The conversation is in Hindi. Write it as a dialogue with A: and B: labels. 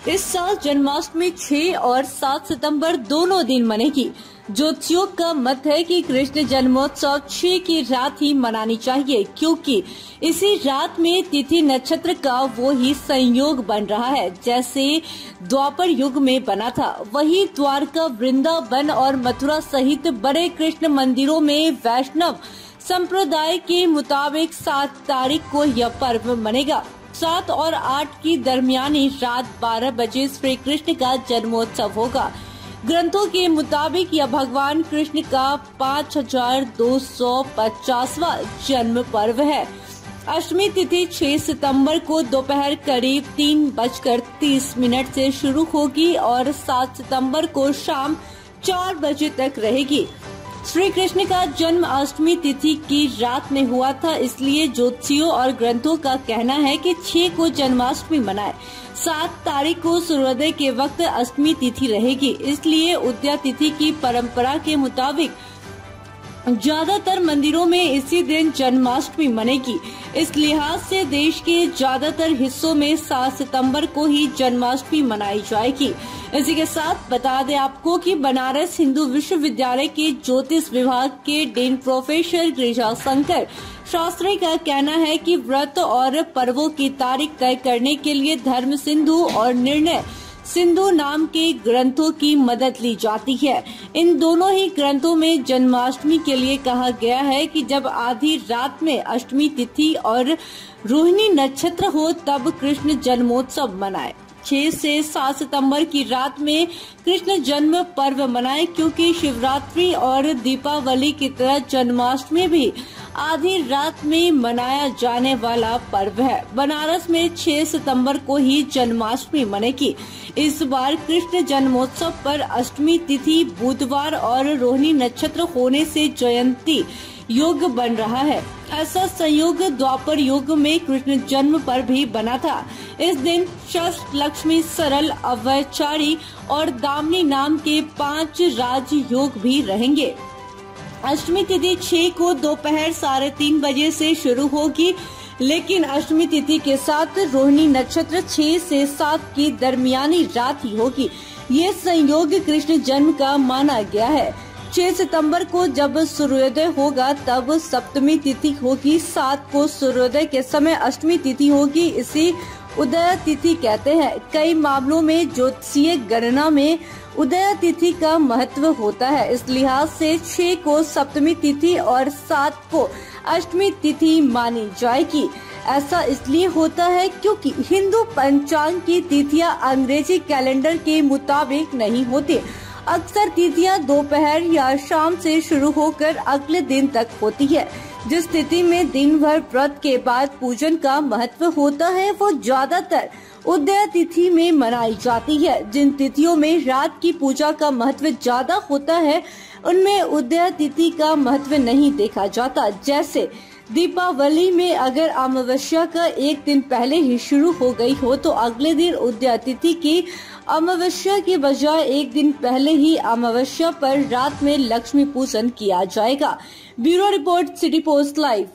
A: इस साल जन्माष्टमी 6 और 7 सितंबर दोनों दिन मनेगी। ज्योतिषियों का मत है कि कृष्ण जन्मोत्सव 6 की रात ही मनानी चाहिए, क्योंकि इसी रात में तिथि नक्षत्र का वो ही संयोग बन रहा है जैसे द्वापर युग में बना था। वही द्वारका, वृंदावन और मथुरा सहित बड़े कृष्ण मंदिरों में वैष्णव संप्रदाय के मुताबिक 7 तारीख को यह पर्व मनेगा। 7 और 8 की दरमियानी रात 12 बजे श्री कृष्ण का जन्मोत्सव होगा। ग्रंथों के मुताबिक यह भगवान कृष्ण का 5250वां जन्म पर्व है। अष्टमी तिथि 6 सितंबर को दोपहर करीब 3:30 से शुरू होगी और 7 सितंबर को शाम 4 बजे तक रहेगी। श्री कृष्ण का जन्म अष्टमी तिथि की रात में हुआ था, इसलिए ज्योतिषियों और ग्रंथों का कहना है कि 6 को जन्माष्टमी मनाए। 7 तारीख को सूर्योदय के वक्त अष्टमी तिथि रहेगी, इसलिए उदया तिथि की परंपरा के मुताबिक ज्यादातर मंदिरों में इसी दिन जन्माष्टमी मनेगी। इस लिहाज से देश के ज्यादातर हिस्सों में 7 सितंबर को ही जन्माष्टमी मनाई जाएगी। इसी के साथ बता दें आपको कि बनारस हिंदू विश्वविद्यालय के ज्योतिष विभाग के डीन प्रोफेसर गिरिजा शंकर शास्त्री का कहना है कि व्रत और पर्वों की तारीख तय करने के लिए धर्म सिंधु और निर्णय सिंधु नाम के ग्रंथों की मदद ली जाती है। इन दोनों ही ग्रंथों में जन्माष्टमी के लिए कहा गया है कि जब आधी रात में अष्टमी तिथि और रोहिणी नक्षत्र हो तब कृष्ण जन्मोत्सव मनाए। 6 से 7 सितंबर की रात में कृष्ण जन्म पर्व मनाए, क्योंकि शिवरात्रि और दीपावली की तरह जन्माष्टमी भी आधी रात में मनाया जाने वाला पर्व है। बनारस में 6 सितंबर को ही जन्माष्टमी मनेगी। इस बार कृष्ण जन्मोत्सव पर अष्टमी तिथि बुधवार और रोहिणी नक्षत्र होने से जयंती योग बन रहा है। ऐसा संयोग द्वापर युग में कृष्ण जन्म पर भी बना था। इस दिन षष्ठ, लक्ष्मी, सरल, अवैचारी और दामिनी नाम के 5 राज योग भी रहेंगे। अष्टमी तिथि 6 को दोपहर 3:30 बजे से शुरू होगी, लेकिन अष्टमी तिथि के साथ रोहिणी नक्षत्र 6 से 7 की दरमियानी रात ही होगी। ये संयोग कृष्ण जन्म का माना गया है। 6 सितंबर को जब सूर्योदय होगा तब सप्तमी तिथि होगी। 7 को सूर्योदय के समय अष्टमी तिथि होगी। इसी उदय तिथि कहते हैं। कई मामलों में ज्योतिषीय गणना में उदय तिथि का महत्व होता है। इस लिहाज से 6 को सप्तमी तिथि और 7 को अष्टमी तिथि मानी जाएगी। ऐसा इसलिए होता है क्योंकि हिंदू पंचांग की तिथियां अंग्रेजी कैलेंडर के मुताबिक नहीं होती। अक्सर तिथियां दोपहर या शाम से शुरू होकर अगले दिन तक होती है। जिस तिथि में दिन भर व्रत के बाद पूजन का महत्व होता है वो ज्यादातर उदय तिथि में मनाई जाती है। जिन तिथियों में रात की पूजा का महत्व ज्यादा होता है उनमें उदय तिथि का महत्व नहीं देखा जाता। जैसे दीपावली में अगर अमावस्या का एक दिन पहले ही शुरू हो गई हो तो अगले दिन उदय तिथि की अमावस्या के बजाय एक दिन पहले ही अमावस्या पर रात में लक्ष्मी पूजन किया जाएगा। Bureau report, city post live.